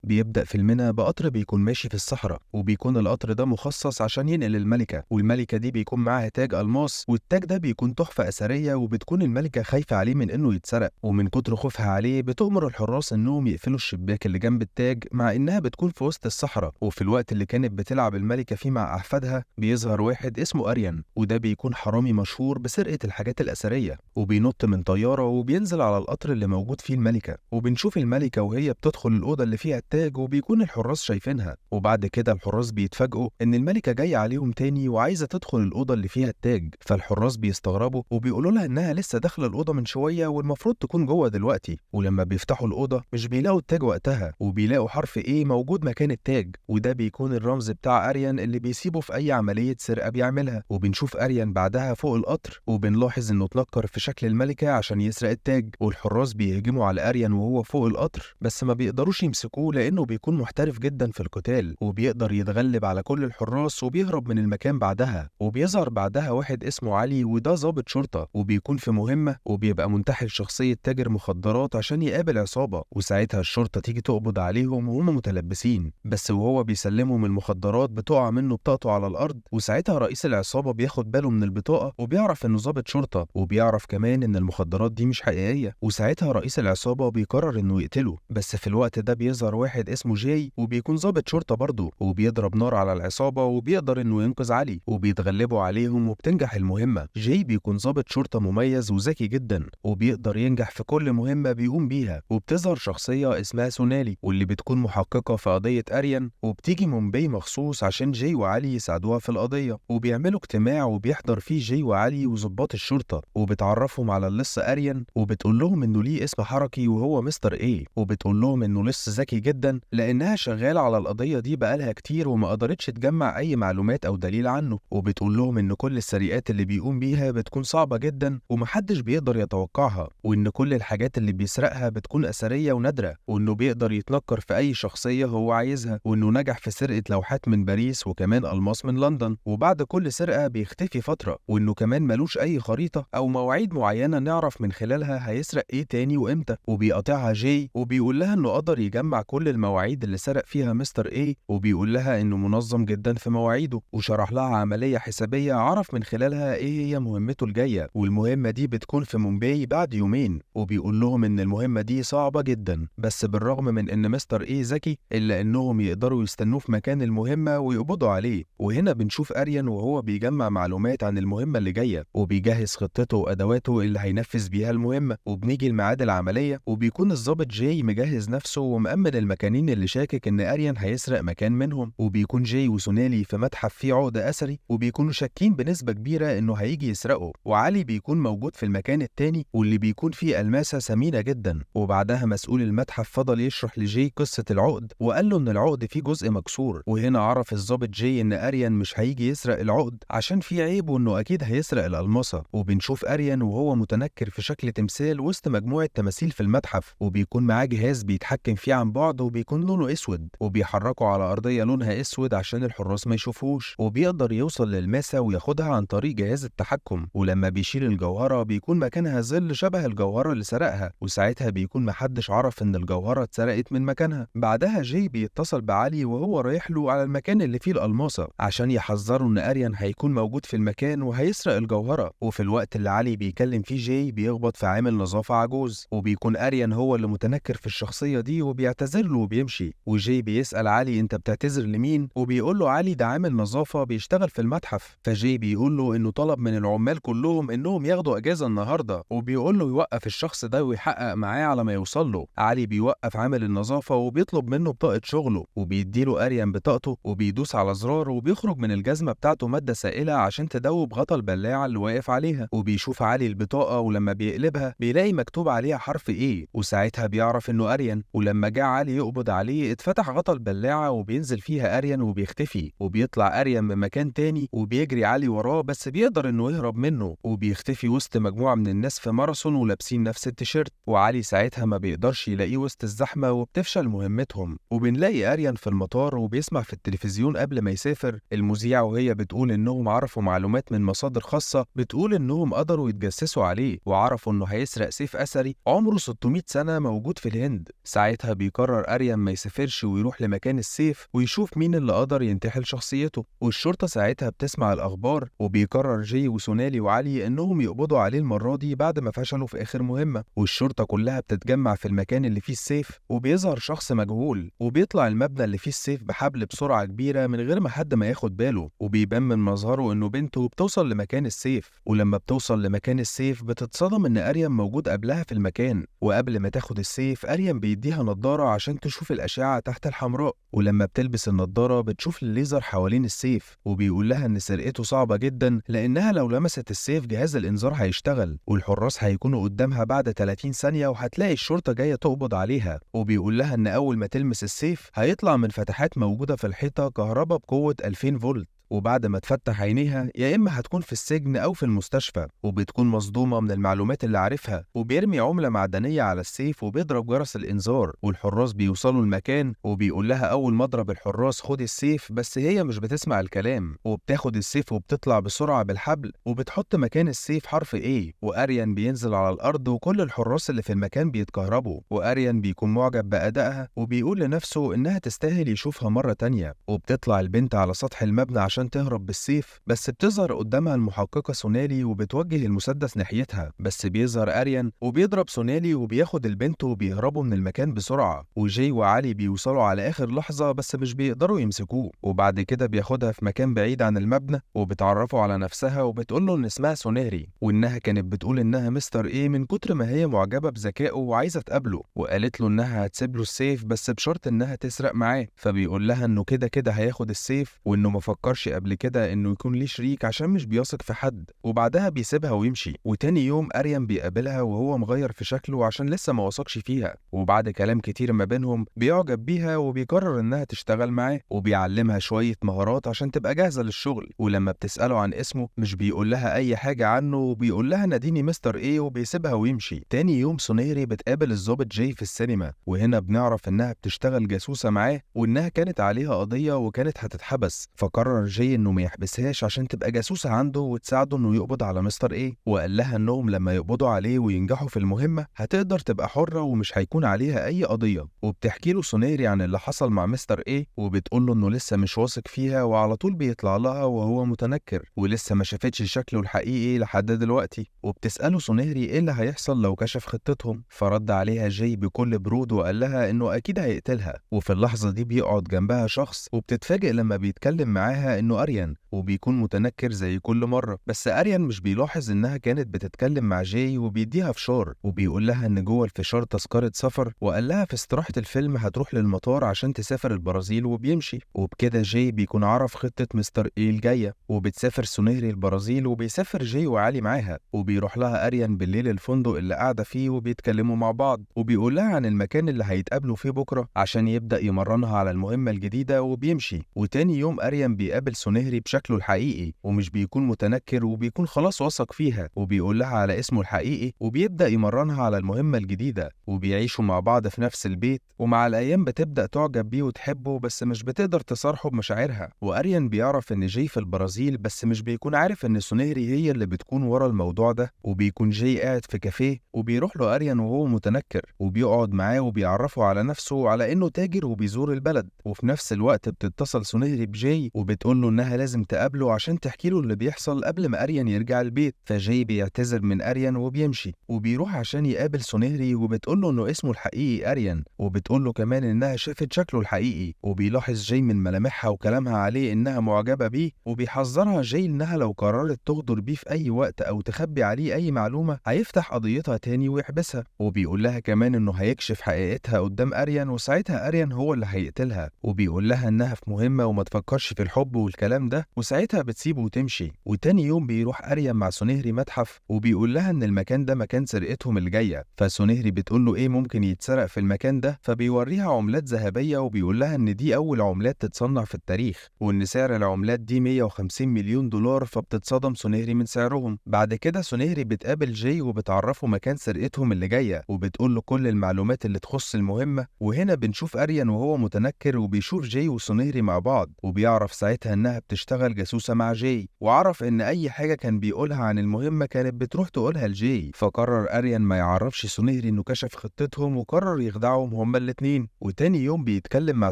بيبدأ فيلمنا بقطر بيكون ماشي في الصحراء، وبيكون القطر ده مخصص عشان ينقل الملكة، والملكة دي بيكون معاها تاج ألماس، والتاج ده بيكون تحفة أثرية، وبتكون الملكة خايفة عليه من إنه يتسرق، ومن كتر خوفها عليه بتؤمر الحراس إنهم يقفلوا الشباك اللي جنب التاج، مع إنها بتكون في وسط الصحراء. وفي الوقت اللي كانت بتلعب الملكة فيه مع أحفادها بيظهر واحد اسمه أريان، وده بيكون حرامي مشهور بسرقة الحاجات الأثرية، وبينط من طيارة وبينزل على القطر اللي موجود فيه الملكة، وبنشوف الملكة وهي بتدخل الأوضة اللي فيها التاج، وبيكون الحراس شايفينها. وبعد كده الحراس بيتفاجئوا إن الملكة جاية عليهم تاني وعايزة تدخل الأوضة اللي فيها التاج، فالحراس بيستغربوا وبيقولوا لها إنها لسه داخلة الأوضة من شوية والمفروض تكون جوه دلوقتي. ولما بيفتحوا الأوضة مش بيلاقوا التاج وقتها، وبيلاقوا حرف إيه موجود مكان التاج، وده بيكون الرمز بتاع أريان اللي بيسيبه في أي عملية سرقة بيعملها. وبنشوف أريان بعدها فوق القطر، وبنلاحظ إنه اتنكر في شكل الملكة عشان يسرق التاج، والحراس بيهجموا على أريان وهو فوق القطر، بس ما بيقدروش يمسكوه لأنه بيكون محترف جدا في القتال، وبيقدر يتغلب على كل الحراس وبيهرب من المكان بعدها. وبيظهر بعدها واحد اسمه علي، وده ضابط شرطة وبيكون في مهمة، وبيبقى منتحل شخصية تاجر مخدرات عشان يقابل عصابة، وساعتها الشرطة تيجي تقبض عليهم وهم متلبسين، بس وهو بيسلمهم المخدرات بتقع منه بطاقته على الأرض، وساعتها رئيس العصابة بياخد باله من البطاقة وبيعرف إنه ضابط شرطة، وبيعرف كمان إن المخدرات دي مش حقيقية، وساعتها رئيس العصابة بيقرر إنه يقتله. بس في الوقت ده بيظهر واحد اسمه جاي، وبيكون ضابط شرطة برضه، وبيضرب نار على العصابة وبيقدر إنه ينقذ علي، وبيتغلبوا عليهم وبتنجح المهمة. جاي بيكون ضابط شرطة مميز وذكي جدا، وبيقدر ينجح في كل مهمة بيقوم بيها. وبتظهر شخصية اسمها سونالي، واللي بتكون محققة في قضية أريان، وبتيجي مومباي مخصوص عشان جاي وعلي يساعدوها في القضية. وبيعملوا اجتماع وبيحضر فيه جاي وعلي وضباط الشرطة، وبتعرفهم على اللص أريان، وبتقول لهم إنه ليه اسم حركي وهو مستر إيه، وبتقول لهم إنه لص ذكي جدا لأنها شغالة على القضية دي بقالها كتير وما قدرتش تجمع أي معلومات أو دليل عنه. وبتقول لهم إن كل السرقات اللي بيقوم بيها بتكون صعبة جدا ومحدش بيقدر يتوقعها، وإن كل الحاجات اللي بيسرقها بتكون أثرية ونادرة، وإنه بيقدر يتنكر في أي شخصية هو عايزها، وإنه نجح في سرقة لوحات من باريس وكمان ألماس من لندن، وبعد كل سرقة بيختفي فترة، وإنه كمان ملوش أي خريطة أو مواعيد معينة نعرف من خلالها هيسرق إيه تاني وإمتى. وبيقاطعها جاي وبيقول لها إنه قدر يجمع كل المواعيد اللي سرق فيها مستر إيه، وبيقول لها إنه منظم جدا في مواعيده، وشرح لها عملية حسابية عرف من خلالها إيه هي مهمته الجاية، والمهمة دي بتكون في مومباي بعد يومين. وبيقول لهم إن المهمة دي صعبة جدا، بس بالرغم من إن مستر إيه ذكي إلا إنهم يقدروا يستنوه في مكان المهمة ويقبضوا عليه. وهنا بنشوف أريان وهو بيجمع معلومات عن المهمة اللي جاية، وبيجهز خطته وأدواته اللي هينفذ بيها المهمة. وبنيجي لميعاد العملية، وبيكون الضابط جاي مجهز نفسه ومأمن المكانين اللي شاكك إن أريان هيسرق مكان منهم، وبيكون جاي وسونالي في متحف فيه عقد أثري، وبيكونوا شاكين بنسبة كبيرة إنه هيجي يسرقه. وعلي بيكون موجود في المكان التاني واللي بيكون فيه ألماسة ثمينة جدا. وبعدها مسؤول المتحف فضل يشرح لجاي قصة العقد، وقال له إن العقد فيه جزء مكسور، وهنا عرف الضابط جاي إن أريان مش هيجي يسرق العقد عشان فيه عيب وإنه أكيد هيسرق الألماسة. وبنشوف أريان وهو متنكر في شكل تمثال وسط مجموعة تماثيل في المتحف، وبيكون معاه جهاز بيتحكم فيه عن بعد وبيكون لونه أسود، وبيحركه على أرضية لونها أسود عشان الحراس ما يشوفوش، وبيقدر يوصل للماسة وياخدها عن طريق جهاز التحكم. ولما بيشيل الجوهرة بيكون مكانها ظل شبه الجوهرة اللي سرقها، وساعتها بيكون محدش عرف إن الجوهرة اتسرقت من مكانها. بعدها جاي بيتصل بعلي وهو رايح له على المكان اللي فيه الألماسة عشان يحذره إن أريان هيكون موجود في المكان وهيسرق الجوهرة. وفي الوقت اللي علي بيكلم فيه جاي بيخبط في عامل نظافة عجوز، وبيكون أريان هو اللي متنكر في الشخصية دي وبيعتذر له وبيمشي. وجاي بيسأل علي أنت بتعتذر لمين؟ وبيقول له علي ده عامل نظافة بيشتغل في المتحف. فجاي بيقول له إنه طلب من العمال كلهم إنهم ياخدوا أجازة النهاردة، وبيقول له يوقف الشخص ده ويحقق معاه على ما يوصل له. علي بيوقف عامل النظافة وبيطلب منه بطاقة شغله، وبيديله أريان بطاقته، وبيدوس على زرار وبيخرج من الجزمة بتاعته مادة سائلة عشان تدوب غطا البلاعة اللي واقف عليها. وبيشوف علي البطاقة ولما بيقلبها بيلاقي مكتوب عليها حرف إيه، وساعتها بيعرف إنه أريان. ولما جه علي يقبض عليه اتفتح غطا البلاعة وبينزل فيها أريان وبيختفي، وبيطلع أريان من مكان تاني وبيجري علي وراه بس بيقدر إنه يهرب منه، وبيختفي وسط مجموعة من الناس في ماراثون ولابسين نفس التيشيرت. وعلي ساعتها ما بيقدرش يلاقيه وسط الزحمة وبتفشل مهمتهم. وبنلاقي أريان في المطار وبيسمع في التلفزيون قبل ما يسافر المذيعة وهي بتقول إنهم عرفوا معلومات من مصادر خاصة بتقول إنهم قدروا يتجسسوا عليه وعرفوا إنه هيسرق سيف أثري عمره 600 سنة موجود في الهند. ساعتها بيقرر أريان ما يسافرش ويروح لمكان السيف ويشوف مين اللي قدر ينتحل شخصيته. والشرطة ساعتها بتسمع الأخبار، وبيقرر جاي وسونالي وعلي إنهم يقبضوا عليه المرة دي بعد ما فشلوا في آخر مهمة. والشرطة كلها بتتجمع في المكان اللي فيه السيف، وبيظهر شخص مجهول وبيطلع المبنى اللي فيه السيف بحبل بسرعة كبيرة من غير ما حد ما ياخد باله. وبيبان من مظهره إنه بنته بتوصل لمكان السيف، ولما بتوصل لمكان السيف بتتصدم إن أريان موجود قبلها في المكان. وقبل ما تاخد السيف أريان بيديها نضارة عشان تشوف الأشعة تحت الحمراء، ولما بتلبس النضارة بتشوف الليزر حوالين السيف. وبيقول لها إن سرقته صعبة جدا لأنها لو لمست السيف جهاز الإنذار هيشتغل، والحراس هيكونوا قدامها بعد 30 ثانية وهتلاقي الشرطة جاية تقبض عليها. وبيقول لها إن أول ما تلمس السيف هيطلع من فتحات موجودة في الحيطة كهرباء بقوة 2000 فولت، وبعد ما تفتح عينيها يا إما هتكون في السجن أو في المستشفى. وبتكون مصدومة من المعلومات اللي عارفها، وبيرمي عملة معدنية على السيف وبيضرب جرس الإنذار. والحراس بيوصلوا المكان، وبيقول لها أول ما اضرب الحراس خدي السيف، بس هي مش بتسمع الكلام وبتاخد السيف وبتطلع بسرعة بالحبل وبتحط مكان السيف حرف A. وأريان بينزل على الأرض وكل الحراس اللي في المكان بيتكهربوا، وأريان بيكون معجب بأدائها وبيقول لنفسه إنها تستاهل يشوفها مرة تانية. وبتطلع البنت على سطح المبنى عشان تهرب بالسيف، بس بتظهر قدامها المحققة سونالي وبتوجه المسدس ناحيتها، بس بيظهر أريان وبيضرب سونالي وبياخد البنت وبيهربوا من المكان بسرعة. وجاي وعلي بيوصلوا على آخر لحظة بس مش بيقدروا يمسكوه، وبعد كده بياخدها في مكان بعيد عن المبنى وبتعرفوا على نفسها وبتقول له إن اسمها سوناري، وإنها كانت بتقول إنها مستر إيه من كتر ما هي معجبة بذكائه وعايزة تقابله. وقالت له إنها هتسيب له السيف بس بشرط إنها تسرق معاه. فبيقول لها إنه كده كده هياخد السيف، وإنه مفكرش قبل كده إنه يكون ليه شريك عشان مش بيثق في حد. وبعدها بيسيبها ويمشي. وتاني يوم أريان بيقابلها وهو مغير في شكله عشان لسه ما وثقش فيها، وبعد كلام كتير ما بينهم بيعجب بيها وبيقرر إنها تشتغل معاه، وبيعلمها شوية مهارات عشان تبقى جاهزة للشغل. ولما بتسأله عن اسمه مش بيقول لها أي حاجة عنه، وبيقول لها ناديني مستر إيه وبيسيبها ويمشي. تاني يوم سونيري بتقابل الضابط جاي في السينما، وهنا بنعرف إنها بتشتغل جاسوسة معاه وإنها كانت عليها قضية وكانت هتتحبس. فقرر جاي إنه ما يحبسهاش عشان تبقى جاسوسة عنده وتساعده إنه يقبض على مستر إيه. وقال لها إنهم لما يقبضوا عليه وينجحوا في المهمة هتقدر تبقى حرة ومش هيكون عليها أي قضية. وبتحكي له سونيري عن اللي حصل مع مستر إيه، وبتقول له إنه لسه مش واثق فيها وعلى طول بيطلع لها وهو متنكر ولسه ما شافتش شكله الحقيقي لحد دلوقتي. وبتسأله سونيري إيه اللي هيحصل لو كشف خطتهم، فرد عليها جاي بكل برود وقال لها إنه أكيد هيقتلها. وفي اللحظة دي بيقعد جنبها شخص وبتتفاجئ لما بيتكلم معاها إنه أريان، وبيكون متنكر زي كل مرة. بس أريان مش بيلاحظ إنها كانت بتتكلم مع جاي وبيديها فشار، وبيقول لها إن جوه الفشار تذكرة سفر، وقال لها في استراحة الفيلم هتروح للمطار عشان تسافر البرازيل وبيمشي. وبكده جاي بيكون عرف خطة مستر إيه الجاية، وبتسافر سونيري البرازيل وبيسافر جاي وعلي معاها. وبيروح لها أريان بالليل الفندق اللي قاعدة فيه وبيتكلموا مع بعض، وبيقول لها عن المكان اللي هيتقابلوا فيه بكرة عشان يبدأ يمرنها على المهمة الجديدة وبيمشي. وتاني يوم أريان بيقابل سونيري بشكله الحقيقي ومش بيكون متنكر وبيكون خلاص وثق فيها، وبيقول لها على اسمه الحقيقي وبيبدأ يمرنها على المهمة الجديدة. وبيعيشوا مع بعض في نفس البيت، ومع الأيام بتبدأ تعجب بيه وتحبه بس مش بتقدر تصارحه بمشاعرها. وأريان بيعرف إن جاي في البرازيل بس مش بيكون عارف إن سونيري هي اللي بتكون ورا الموضوع ده. وبيكون جاي قاعد في كافيه وبيروح له أريان وهو متنكر وبيقعد معاه وبيعرفه على نفسه على إنه تاجر وبيزور البلد. وفي نفس الوقت بتتصل سونيري بجاي وبتقول له إنها لازم تقابله عشان تحكي له اللي بيحصل قبل ما أريان يرجع البيت. فجاي بيعتذر من أريان وبيمشي وبيروح عشان يقابل سونيري، وبتقول له إنه اسمه الحقيقي أريان، وبتقول له كمان إنها شافت شكله الحقيقي. وبيلاحظ جاي من ملامحها وكلامها عليه إنها معجبة بيه، وبيحذرها جاي إنها لو قررت تغدر بيه في أي وقت أو تخبي عليه أي معلومة هيفتح قضيتها تاني ويحبسها. وبيقول لها كمان إنه هيكشف حقيقتها قدام أريان وساعتها أريان هو اللي هيقتلها. وبيقول لها إنها في مهمة وما تفكرش في الحب والكلام ده، وساعتها بتسيبه وتمشي. وتاني يوم بيروح أريان مع سونيهري متحف وبيقول لها إن المكان ده مكان سرقتهم الجاية. فسونيهري بتقول له إيه ممكن يتسرق في المكان ده، فبيوريها عملات ذهبية وبيقول لها إن دي أول عملات تتصنع في التاريخ، وإن سعر العملات دي 150 مليون دولار. فبتتصدم سونيهري من سعرهم. بعد كده سونيهري بتقابل جاي وبتعرفه مكان سرقتهم اللي جاية وبتقول له كل المعلومات اللي تخص المهمة. وهنا بنشوف أريان وهو متنكر وبيشوف جاي وسونيهري مع بعض، وبيعرف ساعتها إنها بتشتغل تشتغل جاسوسة مع جاي، وعرف إن أي حاجة كان بيقولها عن المهمة كانت بتروح تقولها لجاي. فقرر أريان ما يعرفش سونيهري إنه كشف خطتهم، وقرر يخدعهم هما الاتنين. وتاني يوم بيتكلم مع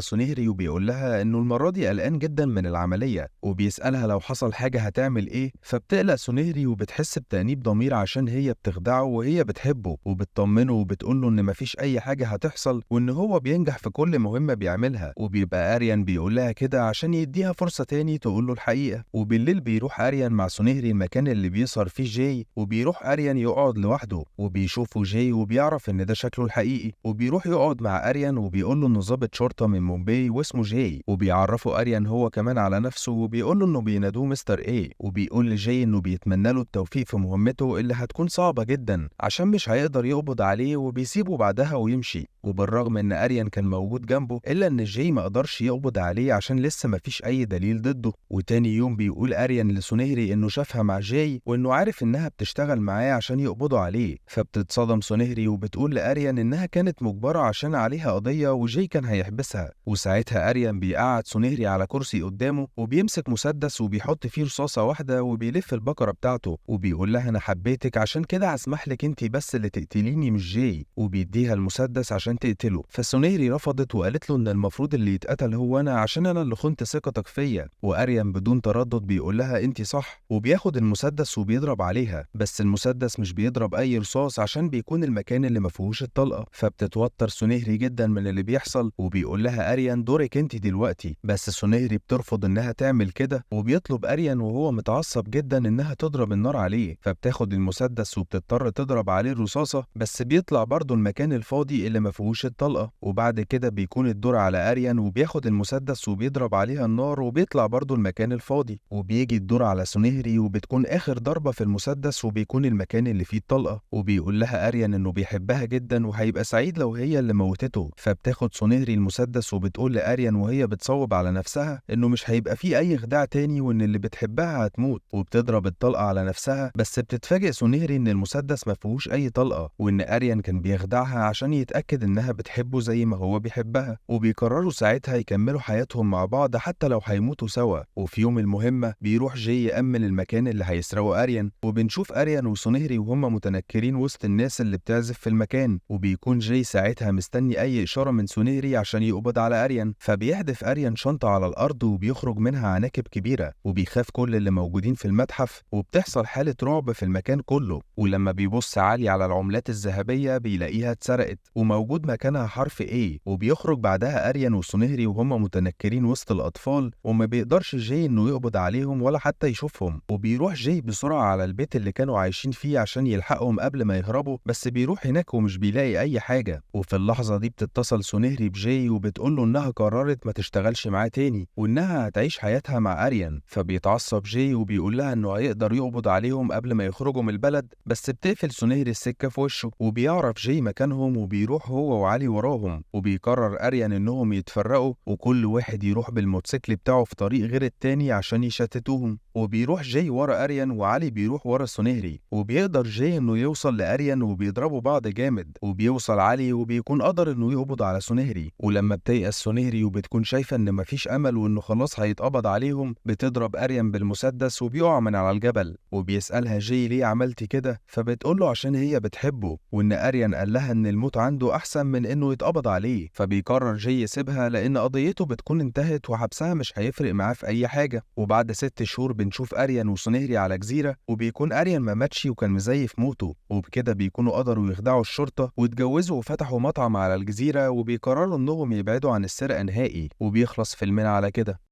سونيهري وبيقول لها إنه المرة دي قلقان جدا من العملية، وبيسألها لو حصل حاجة هتعمل إيه. فبتقلق سونيهري وبتحس بتأنيب ضمير عشان هي بتخدعه وهي بتحبه، وبتطمنه وبتقوله إن مفيش أي حاجة هتحصل وإن هو بينجح في كل مهمة بيعملها. وبيبقى أريان بيقول لها كده عشان يديها فرصة تاني تقوله الحقيقة. وبالليل بيروح أريان مع سونيهري المكان اللي بيسهر فيه جاي، وبيروح أريان يقعد لوحده وبيشوفه جاي وبيعرف إن ده شكله الحقيقي. وبيروح يقعد مع أريان وبيقول له إنه ضابط شرطة من مومباي واسمه جاي، وبيعرفه أريان هو كمان على نفسه وبيقول له إنه بينادوه مستر إيه. وبيقول لجاي إنه بيتمنى له التوفيق في مهمته اللي هتكون صعبة جدا عشان مش هيقدر يقبض عليه، وبيسيبه بعدها ويمشي. وبالرغم إن أريان كان موجود جنبه إلا إن جاي ما قدرش يقبض عليه عشان لسه مفيش أي دليل ضده. وتاني يوم بيقول أريان لسونيهري إنه شافها مع جاي وإنه عارف إنها بتشتغل معاه عشان يقبضوا عليه. فبتتصدم سونيهري وبتقول لأريان إنها كانت مجبرة عشان عليها قضية وجاي كان هيحبسها. وساعتها أريان بيقعد سونيهري على كرسي قدامه وبيمسك مسدس وبيحط فيه رصاصة واحدة وبيلف البكرة بتاعته، وبيقول لها أنا حبيتك عشان كده هسمح لك أنتي بس اللي تقتليني مش جاي، وبيديها المسدس عشان تقتله. فسونيهري رفضت وقالت له إن المفروض اللي يتقتل هو أنا عشان أنا اللي خنت ثقتك فيا. وأريان بدون تردد بيقول لها أنتي صح، وبياخد المسدس وبيضرب عليها. بس المسدس مش بيضرب أي رصاص عشان بيكون المكان اللي مفيهوش الطلقة. فبتتوتر سونيهري جدا من اللي بيحصل، وبيقول لها أريان دورك أنتي دلوقتي. بس سونيهري بترفض إنها تعمل كده، وبيطلب أريان وهو متعصب جدا إنها تضرب النار عليه. فبتاخد المسدس وبتضطر تضرب عليه الرصاصة، بس بيطلع برضه المكان الفاضي اللي مفيهوش الطلقة. وبعد كده بيكون الدور على أريان وبياخد المسدس وبيضرب عليها النار وبيطلع برضه المكان الفاضي. وبيجي الدور على سونيهري وبتكون آخر ضربة في المسدس وبيكون المكان اللي فيه الطلقة. وبيقول لها أريان إنه بيحبها جدا وهيبقى سعيد لو هي اللي موتته. فبتاخد سونيهري المسدس وبتقول لأريان وهي بتصوب على نفسها إنه مش هيبقى فيه أي خداع تاني وإن اللي بتحبها هتموت. وبتضرب الطلقة على نفسها، بس بتتفاجئ سونيهري إن المسدس مفيهوش أي طلقة، وإن أريان كان بيخدعها عشان يتأكد إنها بتحبه زي ما هو بيحبها. وبيقرروا ساعتها يكملوا حياتهم مع بعض حتى لو هيموتوا سوا. وفي يوم المهمة بيروح جاي يأمن المكان اللي هيسرقوا أريان، وبنشوف أريان وسونيهري وهم متنكرين وسط الناس اللي بتعزف في المكان. وبيكون جاي ساعتها مستني أي إشارة من سونيهري عشان يقبض على أريان. فبيحدف أريان شنطة على الأرض وبيخرج منها عناكب كبيرة، وبيخاف كل اللي موجودين في المتحف، وبتحصل حالة رعب في المكان كله. ولما بيبص عالي على العملات الذهبية بيلاقيها اتسرقت وموجود مكانها حرف A. وبيخرج بعدها أريان وسونيهري وهم متنكرين وسط الأطفال، وما بيقدرش جاي إنه يقبض عليهم ولا حتى يشوفهم. وبيروح جاي بسرعة على البيت اللي كانوا عايشين فيه عشان يلحقهم قبل ما يهربوا، بس بيروح هناك ومش بيلاقي أي حاجة. وفي اللحظة دي بتتصل سونيهري بجاي وبتقوله إنها قررت ما تشتغلش معاه تاني وإنها هتعيش حياتها مع أريان. فبيتعصب جاي وبيقول لها إنه هيقدر يقبض عليهم قبل ما يخرجوا من البلد، بس بتقفل سونيهري السكة في وشه. وبيعرف جاي مكانهم وبيروح هو وعلي وراهم. وبيقرر أريان إنهم يتفرقوا وكل واحد يروح بالموتوسيكل بتاعه في طريق غير التاني عشان يشتتوهم. وبيروح جاي ورا أريان وعلي بيروح ورا سونيهري. وبيقدر جاي إنه يوصل لأريان وبيضربوا بعض جامد، وبيوصل علي وبيكون قدر إنه يقبض على سونيهري. ولما بتيأس سونيهري وبتكون شايفة إن مفيش أمل وإنه خلاص هيتقبض عليهم، بتضرب أريان بالمسدس وبيقع من على الجبل. وبيسألها جاي ليه عملتي كده؟ فبتقوله عشان هي بتحبه، وإن أريان قال لها إن الموت عنده أحسن من إنه يتقبض عليه. فبيقرر جاي يسيبها لأن قضيته بتكون انتهت وحبسها مش هيفرق معاه في أي حاجة. وبعد 6 شهور بنشوف أريان وسونيهري على جزيرة، وبيكون أريان ما ماتش وكان مزيف موته. وبكده بيكونوا قدروا يخدعوا الشرطة واتجوزوا وفتحوا مطعم على الجزيرة، وبيقرروا إنهم يبعدوا عن السرقة نهائي. وبيخلص فيلمنا على كده.